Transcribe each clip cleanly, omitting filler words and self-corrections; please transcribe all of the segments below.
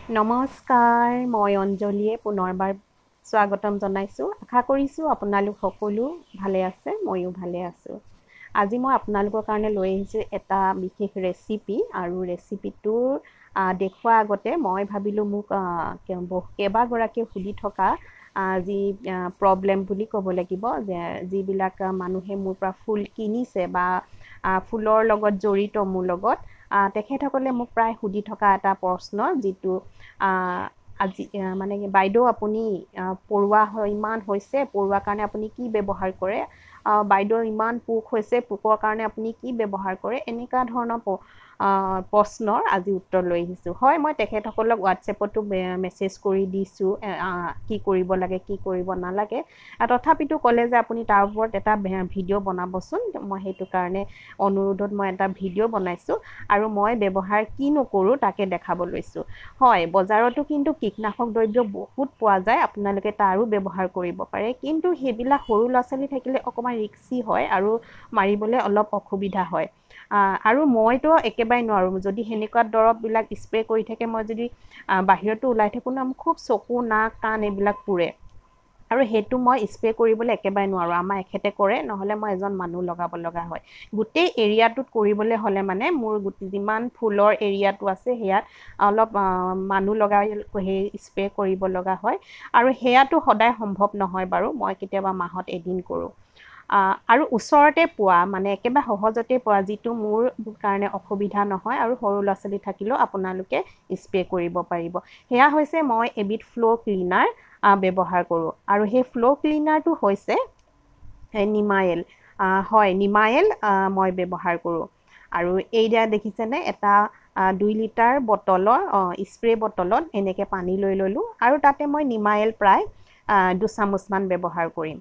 নমস্কাৰ মই অঞ্জলীয়ে পুনৰবাৰ স্বাগতম জনাইছোঁ আশা কৰিছোঁ আপোনালোক সকলো ভালে আছে ময়ো ভালে আছোঁ আজি মই আপোনালোকৰ কাৰণে লৈ আহিছোঁ এটা বিশেষ ৰেচিপি আৰু ৰেচিপিটোৰ দেখুৱা আগতে মই ভাবিলোঁ মোক কেইবাগৰাকীয়ে সুধি থকা যি প্ৰব্লেম বুলি ক'ব লাগিব যে যিবিলাক মানুহে মোৰ পৰা ফুল কিনিছে বা ফুলৰ লগত জড়িত মোৰ লগত তেখেতসকলে মোক প্ৰায় সুধি থকা এটা প্ৰশ্ন যিটো আজি মানে বাইদেউ আপুনি পৰুৱা ইমান হৈছে পৰুৱাৰ কাৰণে আপুনি কি ব্যৱহাৰ কৰে বাইদেউ ইমান পোক হৈছে পোকৰ কাৰণে আপুনি কি ব্যৱহাৰ কৰে এনেকুৱা ধৰণৰ প্ৰশ্নৰ আজি উত্তৰ লৈ আহিছোঁ হয় মই তেখেতসকলক হোৱাটছএপতো মেছেজ কৰি দিছোঁ কি কৰিব লাগে কি কৰিব নালাগে তথাপিতো ক'লে যে আপুনি তাৰ ওপৰত এটা ভিডিঅ' বনাবচোন মই সেইটো কাৰণে অনুৰোধত মই এটা ভিডিঅ' বনাইছোঁ আৰু মই ব্যৱহাৰ কি নকৰোঁ তাকে দেখাব লৈছোঁ হয় বজাৰতো কিন্তু কীটনাশক দ্ৰব্য বহুত পোৱা যায় আপোনালোকে তাৰো ব্যৱহাৰ কৰিব পাৰে কিন্তু সেইবিলাক সৰু ল'ৰা ছোৱালী থাকিলে অকণমান ৰিস্কি হয় আৰু মাৰিবলৈ অলপ অসুবিধা হয় আৰু মইতো একেবাৰে নোৱাৰোঁ যদি সেনেকুৱা দৰৱবিলাক স্প্ৰে কৰি থাকে মই যদি বাহিৰতো ওলাই থাকোঁ ন খুব চকু নাক কাণ এইবিলাক পুৰে আৰু সেইটো মই স্প্ৰে কৰিবলৈ একেবাৰে নোৱাৰোঁ আমাৰ এখেতে কৰে নহ'লে মই এজন মানুহ লগাব লগা হয় গোটেই এৰিয়াটোত কৰিবলৈ হ'লে মানে মোৰ যিমান ফুলৰ এৰিয়াটো আছে সেয়াত অলপ মানুহ লগাই সেই স্প্ৰে কৰিব লগা হয় আৰু সেয়াটো সদায় সম্ভৱ নহয় বাৰু মই কেতিয়াবা মাহত এদিন কৰোঁ আৰু ওচৰতে পোৱা মানে একেবাৰে সহজতে পোৱা যিটো মোৰ কাৰণে অসুবিধা নহয় আৰু সৰু ল'ৰা ছোৱালী থাকিলেও আপোনালোকে স্প্ৰে কৰিব পাৰিব সেয়া হৈছে মই এবিধ ফ্ল'ৰ ক্লিনাৰ ব্যৱহাৰ কৰোঁ আৰু সেই ফ্ল'ৰ ক্লিনাৰটো হৈছে নিমাইল হয় নিমাইল মই ব্যৱহাৰ কৰোঁ আৰু এইয়া দেখিছেনে এটা 2 লিটাৰ বটলৰ স্প্ৰে বটলত এনেকৈ পানী লৈ ল'লোঁ আৰু তাতে মই নিমাইল প্ৰায় 2 চামুচমান ব্যৱহাৰ কৰিম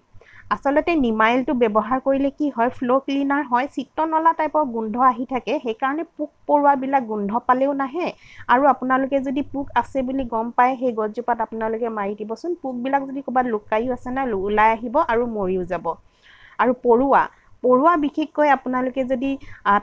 আচলতে নিমাইলটো ব্যৱহাৰ কৰিলে কি হয় ফ্ল'ৰ ক্লিনাৰ হয় চিত্ৰনলা টাইপৰ গোন্ধ আহি থাকে সেইকাৰণে পোক পৰুৱাবিলাক গোন্ধ পালেও নাহে আৰু আপোনালোকে যদি পোক আছে বুলি গম পায় সেই গছজোপাত আপোনালোকে মাৰি দিবচোন পোকবিলাক যদি ক'ৰবাত লুকাইও আছে না ওলাই আহিব আৰু মৰিও যাব আৰু পৰুৱা বিশেষকৈ আপোনালোকে যদি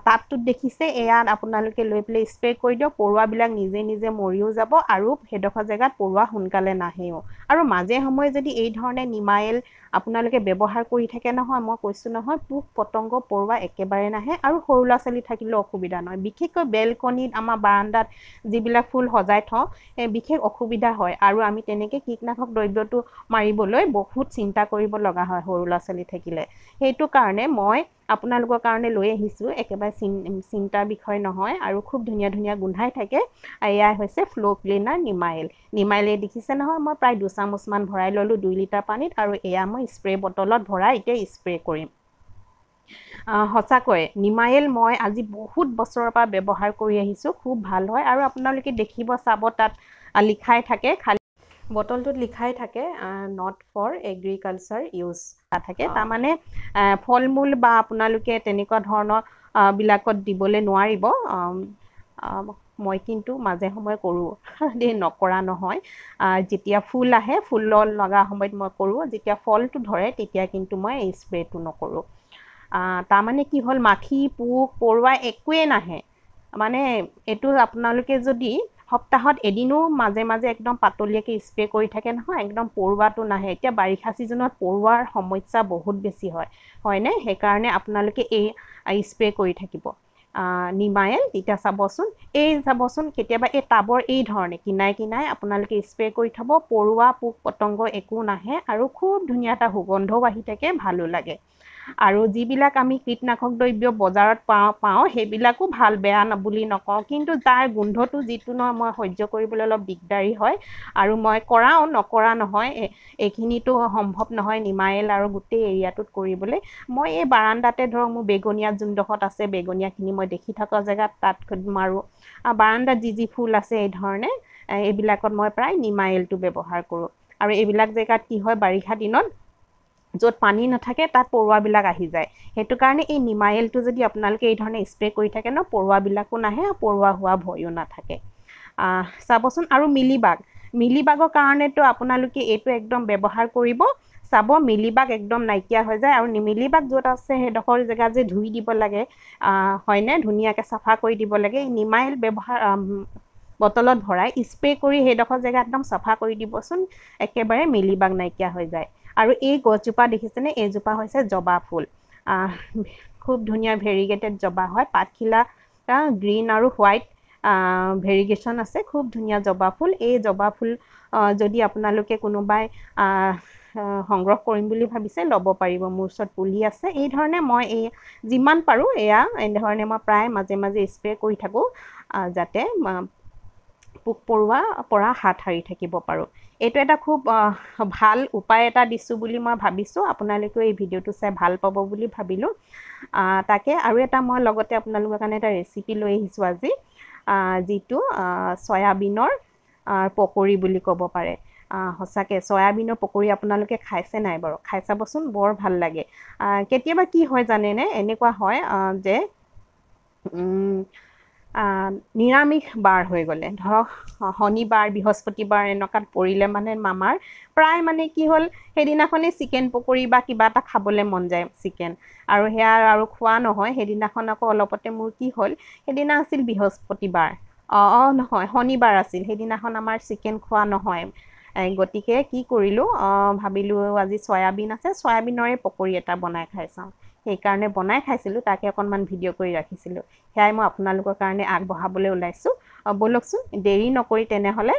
টাবটোত দেখিছে এয়াত আপোনালোকে লৈ পেলাই স্প্ৰে কৰি দিয়ক পৰুৱাবিলাক নিজে নিজে মৰিও যাব আৰু সেইডোখৰ জেগাত পৰুৱা সোনকালে নাহেও আৰু মাজে সময়ে যদি এই ধৰণে নিমাইল আপোনালোকে ব্যৱহাৰ কৰি থাকে নহয় মই কৈছোঁ নহয় পোক পতংগ পৰুৱা একেবাৰে নাহে আৰু সৰু ল'ৰা ছোৱালী থাকিলেও অসুবিধা নহয় বিশেষকৈ বেলকনিত আমাৰ বাৰান্দাত যিবিলাক ফুল সজাই থওঁ বিশেষ অসুবিধা হয় আৰু আমি তেনেকৈ কীটনাশক দ্ৰব্যটো মাৰিবলৈ বহুত চিন্তা কৰিব লগা হয় সৰু ল'ৰা ছোৱালী থাকিলে সেইটো কাৰণে মই আপোনালোকৰ কাৰণে লৈ আহিছোঁ একেবাৰে চিন্তাৰ বিষয় নহয় আৰু খুব ধুনীয়া ধুনীয়া গোন্ধাই থাকে এয়াই হৈছে ফ্ল'ৰ ক্লিনাৰ নিমাইলে দেখিছে নহয় মই প্ৰায় 2 চামুচমান ভৰাই ল'লোঁ 2 লিটাৰ পানীত আৰু এয়া মই স্প্ৰে বটলত ভৰাই এতিয়া স্প্ৰে কৰিম সঁচাকৈ নিমাইল মই আজি বহুত বছৰৰ পৰা ব্যৱহাৰ কৰি আহিছোঁ খুব ভাল হয় আৰু আপোনালোকে দেখিব চাব তাত লিখাই থাকে খালি বটলটোত লিখাই থাকে নট ফৰ এগ্ৰিকালচাৰ ইউজ থাকে তাৰমানে ফল মূল বা আপোনালোকে তেনেকুৱা ধৰণৰ বিলাকত দিবলৈ নোৱাৰিব মই কিন্তু মাজে সময়ে কৰোঁ দেই নকৰা নহয় যেতিয়া ফুল আহে ফুলৰ লগা সময়ত মই কৰোঁ যেতিয়া ফলটো ধৰে তেতিয়া কিন্তু মই এই স্প্ৰেটো নকৰোঁ তাৰমানে কি হ'ল মাখি পোক পৰুৱা একোৱেই নাহে মানে এইটো আপোনালোকে যদি সপ্তাহত এদিনো মাজে মাজে একদম পাতলীয়াকৈ স্প্ৰে কৰি থাকে নহয় একদম পৰুৱাটো নাহে এতিয়া বাৰিষা ছিজনত পৰুৱাৰ সমস্যা বহুত বেছি হয়নে সেইকাৰণে আপোনালোকে এই স্প্ৰে কৰি থাকিব নিমাইল এতিয়া চাবচোন কেতিয়াবা এই টাবৰ এই ধৰণে কিনাই আপোনালোকে স্প্ৰে কৰি থ'ব পৰুৱা পোক পতংগ একো নাহে আৰু খুব ধুনীয়া এটা সুগন্ধও আহি থাকে ভালো লাগে আৰু যিবিলাক আমি কীটনাশক দ্ৰব্য বজাৰত পাওঁ সেইবিলাকো ভাল বেয়া বুলি নকওঁ কিন্তু তাৰ গোন্ধটো যিটো নহয় মই সহ্য কৰিবলৈ অলপ দিগদাৰী হয় আৰু মই কৰাওঁ নকৰা নহয় এইখিনিতো সম্ভৱ নহয় নিমাইল আৰু গোটেই এৰিয়াটোত কৰিবলৈ মই এই বাৰান্দাতে ধৰক মোৰ বেগনীয়া যোনডোখৰত আছে বেগনীয়াখিনি মই দেখি থকা জেগাত তাত মাৰোঁ বাৰান্দাত যি ফুল আছে এই ধৰণে এইবিলাকত মই প্ৰায় নিমাইলটো ব্যৱহাৰ কৰোঁ আৰু এইবিলাক জেগাত কি হয় বাৰিষা দিনত য'ত পানী নাথাকে তাত পৰুৱাবিলাক আহি যায় সেইটো কাৰণে এই নিমাইলটো যদি আপোনালোকে এই ধৰণে স্প্ৰে কৰি থাকে ন পৰুৱাবিলাকো নাহে আৰু পৰুৱা হোৱা ভয়ো নাথাকে চাবচোন আৰু মিলিবাগৰ কাৰণেতো আপোনালোকে এইটো একদম ব্যৱহাৰ কৰিব চাব মিলিবাগ একদম নাইকিয়া হৈ যায় আৰু মিলিবাগ য'ত আছে সেইডোখৰ জেগা যে ধুই দিব লাগে হয়নে ধুনীয়াকৈ চাফা কৰি দিব লাগে নিমাইল বটলত ভৰাই স্প্ৰে কৰি সেইডোখৰ জেগা একদম চাফা কৰি দিবচোন, একেবাৰে মিলিবাগ নাইকিয়া হৈ যায়। আৰু এই গছজোপা দেখিছেনে, এইজোপা হৈছে জবা ফুল। খুব ধুনীয়া ভেৰিগেটেড জবা হয়, পাতখিলা গ্ৰীণ আৰু হোৱাইট ভেৰিগেশ্যন আছে, খুব ধুনীয়া জবা ফুল। এই জবা ফুল যদি আপোনালোকে কোনোবাই সংগ্ৰহ কৰিম বুলি ভাবিছে ল'ব পাৰিব, মোৰ ওচৰত পুলি আছে। এই ধৰণে মই যিমান পাৰোঁ এনেধৰণে মই প্ৰায় মাজে মাজে স্প্ৰে কৰি থাকোঁ, যাতে পোক পৰুৱাৰ পৰা হাত সাৰি থাকিব পাৰোঁ। এইটো এটা খুব ভাল উপায় এটা দিছোঁ বুলি মই ভাবিছোঁ, আপোনালোকেও এই ভিডিঅ'টো চাই ভাল পাব বুলি ভাবিলোঁ। তাকে আৰু এটা মই লগতে আপোনালোকৰ কাৰণে এটা ৰেচিপি লৈ আহিছোঁ আজি, যিটো চয়াবিনৰ পকৰি বুলি ক'ব পাৰে। সঁচাকৈ চয়াবিনৰ পকৰি আপোনালোকে খাইছে নাই বাৰু? খাই চাবচোন, বৰ ভাল লাগে। কেতিয়াবা কি হয় জানেনে, এনেকুৱা হয় যে নিৰামিষ বাৰ হৈ গ'লে, ধৰক শনিবাৰ বৃহস্পতিবাৰ এনেকুৱাত পৰিলে মানে মামাৰ প্ৰায় মানে কি হ'ল, সেইদিনাখনেই চিকেন পকৰি বা কিবা এটা খাবলৈ মন যায় চিকেন, আৰু সেয়া আৰু খোৱা নহয়। সেইদিনাখন আকৌ অলপতে মোৰ কি হ'ল, সেইদিনা আছিল বৃহস্পতিবাৰ, নহয় শনিবাৰ আছিল, সেইদিনাখন আমাৰ চিকেন খোৱা নহয়। গতিকে কি কৰিলোঁ, ভাবিলোঁ আজি চয়াবিন আছে, চয়াবিনৰে পকৰি এটা বনাই খাই চাওঁ। সেইকাৰণে বনাই খাইছিলোঁ, তাকে অকণমান ভিডিঅ' কৰি ৰাখিছিলোঁ। সেয়াই মই আপোনালোকৰ কাৰণে আগবঢ়াবলৈ ওলাইছোঁ। ব'লকচোন দেৰি নকৰি তেনেহ'লে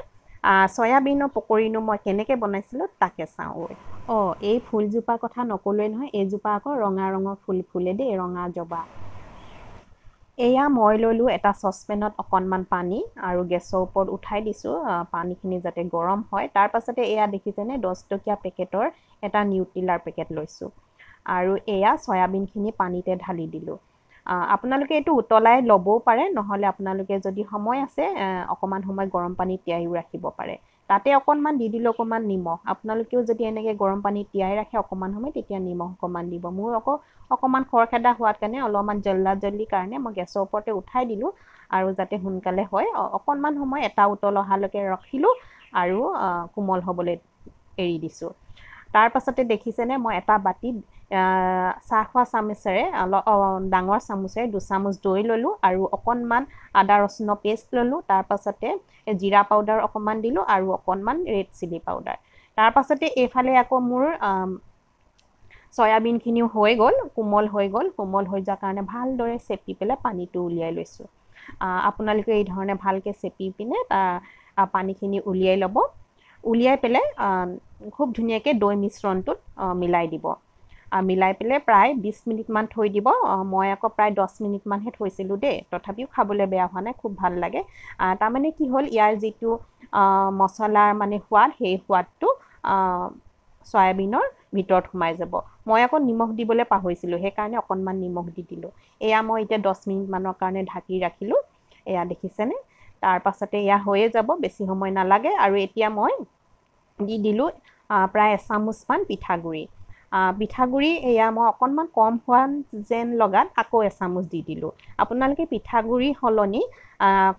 চয়াবিনৰ পকৰিনো মই কেনেকৈ বনাইছিলোঁ তাকে চাওঁ। এই ফুলজোপাৰ কথা নকলোৱেই নহয়, এইজোপা আকৌ ৰঙা ৰঙৰ ফুল ফুলে দেই, ৰঙা জবা। এয়া মই ল'লোঁ এটা চচপেনত অকণমান পানী আৰু গেছৰ ওপৰত উঠাই দিছোঁ, পানীখিনি যাতে গৰম হয়। তাৰ পাছতে এয়া দেখিছেনে, 10 টকীয়া পেকেটৰ এটা নিউট্ৰিলাৰ পেকেট লৈছোঁ, আৰু এয়া চয়াবিনখিনি পানীতে ঢালি দিলোঁ। আপোনালোকে এইটো উতলাই ল'বও পাৰে, নহ'লে আপোনালোকে যদি সময় আছে অকণমান সময় গৰম পানীত তিয়াইও ৰাখিব পাৰে। তাতে অকণমান দি দিলোঁ অকণমান নিমখ। আপোনালোকেও যদি এনেকৈ গৰম পানীত তিয়াই ৰাখে অকণমান সময়, তেতিয়া নিমখ অকণমান দিব। মোৰ আকৌ অকণমান খৰখেদা হোৱাৰ কাৰণে, অলপমান জল্দিৰ কাৰণে মই গেছৰ ওপৰতে উঠাই দিলোঁ, আৰু যাতে সোনকালে হয় অকণমান সময় এটা উতল অহালৈকে ৰাখিলোঁ আৰু কোমল হ'বলৈ এৰি দিছোঁ। তাৰ পাছতে দেখিছেনে, মই এটা বাটিত চাহ খোৱা চামুচেৰে, ডাঙৰ চামুচেৰে 2 চামুচ দৈ ল'লোঁ, আৰু অকণমান আদা ৰচুনৰ পেষ্ট ল'লোঁ। তাৰ পাছতে জিৰা পাউডাৰ অকণমান দিলোঁ, আৰু অকণমান ৰেড চিলি পাউডাৰ। তাৰ পাছতে এইফালে আকৌ মোৰ চয়াবিনখিনিও হৈ গ'ল, কোমল হৈ গ'ল। কোমল হৈ যোৱাৰ কাৰণে ভালদৰে চেপি পেলাই পানীটো উলিয়াই লৈছোঁ। আপোনালোকে এই ধৰণে ভালকৈ চেপি পিনে পানীখিনি উলিয়াই ল'ব। উলিয়াই পেলাই খুব ধুনীয়াকৈ দৈ মিশ্ৰণটোত মিলাই দিব। মিলাই পেলাই প্ৰায় 20 মিনিটমান থৈ দিব। মই আকৌ প্ৰায় 10 মিনিটমানহে থৈছিলোঁ দেই, তথাপিও খাবলৈ বেয়া হোৱা নাই, খুব ভাল লাগে। তাৰমানে কি হ'ল, ইয়াৰ যিটো মছলাৰ মানে সোৱাদ, সেই সোৱাদটো চয়াবিনৰ ভিতৰত সোমাই যাব। মই আকৌ নিমখ দিবলৈ পাহৰিছিলোঁ, সেইকাৰণে অকণমান নিমখ দি দিলোঁ। এয়া মই এতিয়া 10 মিনিটমানৰ কাৰণে ঢাকি ৰাখিলোঁ। এয়া দেখিছেনে, তাৰ পাছতে এয়া হৈয়ে যাব, বেছি সময় নালাগে। আৰু এতিয়া মই দি দিলোঁ প্ৰায় 1 চামুচমান পিঠাগুড়ি। পিঠাগুড়ি এয়া মই অকণমান কম হোৱা যেন লগাত আকৌ 1 চামুচ দি দিলোঁ। আপোনালোকে পিঠাগুড়ি সলনি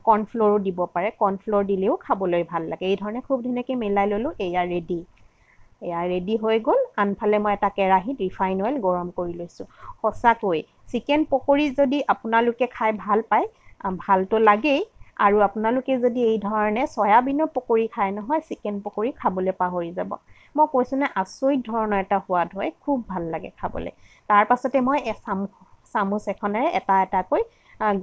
কৰ্ণফ্ল'ৰো দিব পাৰে, কৰ্ণফ্ল'ৰ দিলেও খাবলৈ ভাল লাগে। এই ধৰণে খুব ধুনীয়াকৈ মিলাই ল'লোঁ। এয়া ৰেডি হৈ গ'ল। আনফালে মই এটা কেৰাহীত ৰিফাইন অইল গৰম কৰি লৈছোঁ। সঁচাকৈ চিকেন পকৰি যদি আপোনালোকে খাই ভাল পায়, ভালতো লাগেই, আৰু আপোনালোকে যদি এই ধৰণে চয়াবিনৰ পকৰি খায় নহয়, চিকেন পকৰি খাবলৈ পাহৰি যাব। মই কৈছোঁ নে, আচৰিত ধৰণৰ এটা সোৱাদ হয়, খুব ভাল লাগে খাবলৈ। তাৰ পাছতে মই চামুচ এখনেৰে এটা এটাকৈ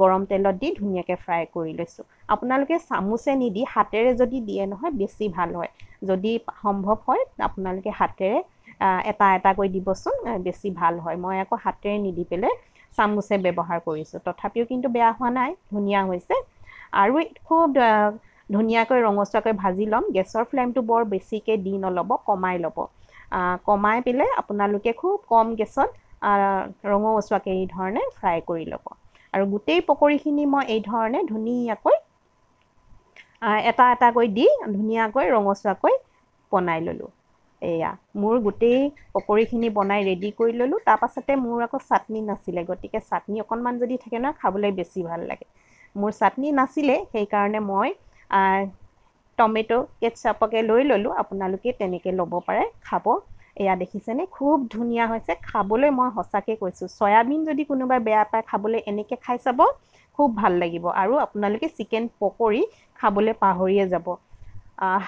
গৰম তেলত দি ধুনীয়াকৈ ফ্ৰাই কৰি লৈছোঁ। আপোনালোকে চামুচে নিদি হাতেৰে যদি দিয়ে নহয়, বেছি ভাল হয়। যদি সম্ভৱ হয় আপোনালোকে হাতেৰে এটা এটাকৈ দিবচোন, বেছি ভাল হয়। মই আকৌ হাতেৰে নিদি পেলাই চামুচে ব্যৱহাৰ কৰিছোঁ, তথাপিও কিন্তু বেয়া হোৱা নাই, ধুনীয়া হৈছে। আৰু খুব ধুনীয়াকৈ ৰঙচুৱাকৈ ভাজি ল'ম। গেছৰ ফ্লেমটো বৰ বেছিকৈ দি নল'ব, কমাই ল'ব। কমাই পেলাই আপোনালোকে খুব কম গেছত ৰঙচুৱাকৈ এই ধৰণে ফ্ৰাই কৰি ল'ব। আৰু গোটেই পকৰিখিনি মই এই ধৰণে ধুনীয়াকৈ এটা এটাকৈ দি ধুনীয়াকৈ ৰঙচুৱাকৈ বনাই ল'লোঁ। এয়া মোৰ গোটেই পকৰিখিনি বনাই ৰেডি কৰি ল'লোঁ। তাৰ পাছতে মোৰ আকৌ চাটনি নাছিলে, গতিকে চাটনি অকণমান যদি থাকে নহয়, খাবলৈ বেছি ভাল লাগে। মোৰ চাটনি নাছিলে, সেইকাৰণে মই টমেটো কেটচাপকে লৈ ল'লোঁ। আপোনালোকে তেনেকৈ ল'ব পাৰে, খাব। এয়া দেখিছেনে, খুব ধুনীয়া হৈছে খাবলৈ। মই সঁচাকৈ কৈছোঁ, চয়াবিন যদি কোনোবাই বেয়া পায় খাবলৈ, এনেকৈ খাই চাব, খুব ভাল লাগিব আৰু আপোনালোকে চিকেন পকৰি খাবলৈ পাহৰিয়ে যাব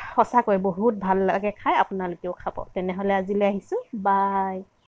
সঁচাকৈ বহুত ভাল লাগে খাই আপোনালোকেও খাব তেনেহ'লে আজিলৈ আহিছোঁ বাই